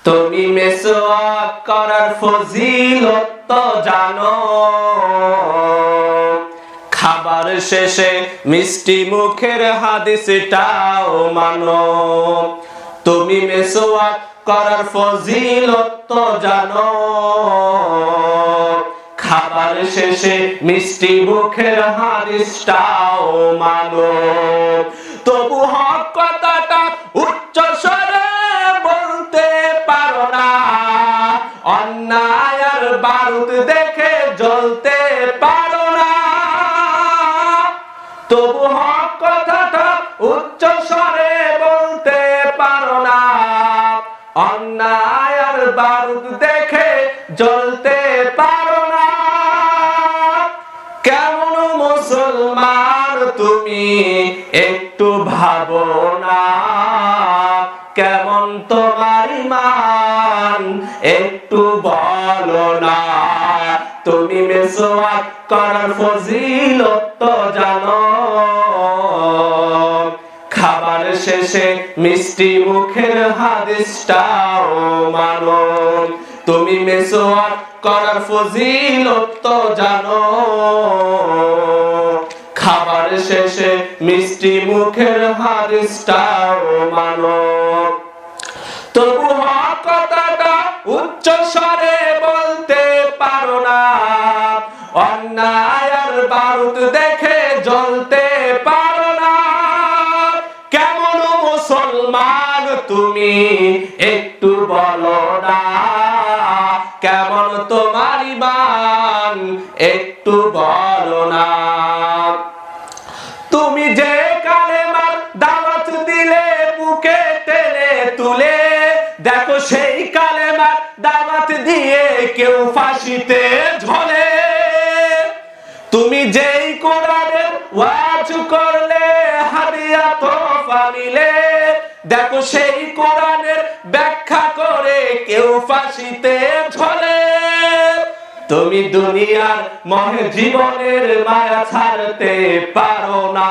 তুমি মেসওয়াক করার ফজিলত তো জানো, খাবার শেষে মিষ্টি মুখের হাদিসটাও মানো। তুমি মেসওয়াক করার ফজিলত তো জানো, খাবার শেষে মিষ্টি মুখের হাদিসটাও মানো। তবু হক কথাটা উচ্চ স্বরে বলতে পারো না, অন্যায় আর বারুদ দেখে জ্বলতে পারো না। তবু হক কথাটা উচ্চ স্বরে বলতে পারো না, অন্যায় আর বারুদ দেখে জ্বলতে পারো না। কেমন মুসলমান তুমি একটু ভাবো না, কেমন তোমার ঈমান একটু বলো না। তুমি মেসওয়াক করার ফজিলত তো জানো, খাবার শেষে মিষ্টি মুখের হাদিসটাও মানো। তুমি মেসওয়াক করার ফজিলত তো জানো, খাবার শেষে মিষ্টি মুখের হাদিসটাও মানো। তবু হক কথাটা উচ্চ স্বরে বলতে পারো না, অন্যায় আর বারুদ দেখে জ্বলতে পারো না। কেমন মুসলমান তুমি একটু বলো না, কেমন তোমার ঈমান একটু বলো না। তুমি যে কালেমার দাওয়াত দিলে বুকে টেনে তুলে, দেখো সেই কালেমার দাওয়াত দিয়ে কেউ ফাঁসিতে ঝোলে। তুমি যেই কোরআনের ওয়াজ করলে হাদিয়া তোফা মিলে, দেখো সেই কোরআনের ব্যাখ্যা করে কেউ ফাঁসিতে ঝোলে। তুমি দুনিয়ার মোহে জীবনের মায়া ছাড়তে পারো না,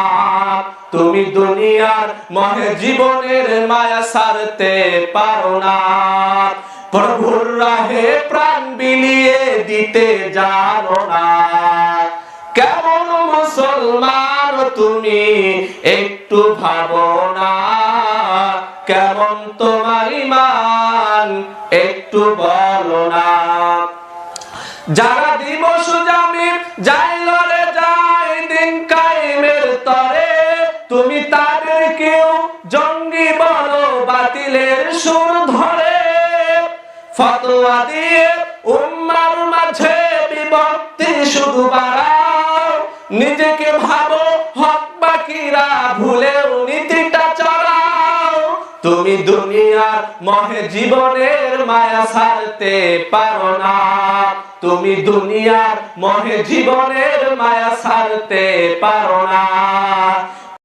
তুমি দুনিয়ার মোহে জীবনের মায়া ছাড়তে পারো না। প্রভুর রাহে প্রাণ বিলিয়ে দিতে জানো না। কেমন মুসলমান তুমি একটু ভাবো না, কেমন তোমার ঈমান একটু বলো না। যারা দিবস জামিন যাই লড়ে যায় দিন কায়েমের তরে, তুমি তাদেরকেও জঙ্গি বলো বাতিলের সুর ধরে। ফতোয়া দিয়ে উম্মার মাঝে বিভক্তি শুধু বাড়াও, নিজেকে ভাবো হক বাকিরা ভুলেও নীতিটা চড়াও। তুমি দুনিয়ার মোহে জীবনের মায়া ছাড়তে পারো না, তুমি দুনিয়ার মোহে জীবনের মায়া ছাড়তে পারো না।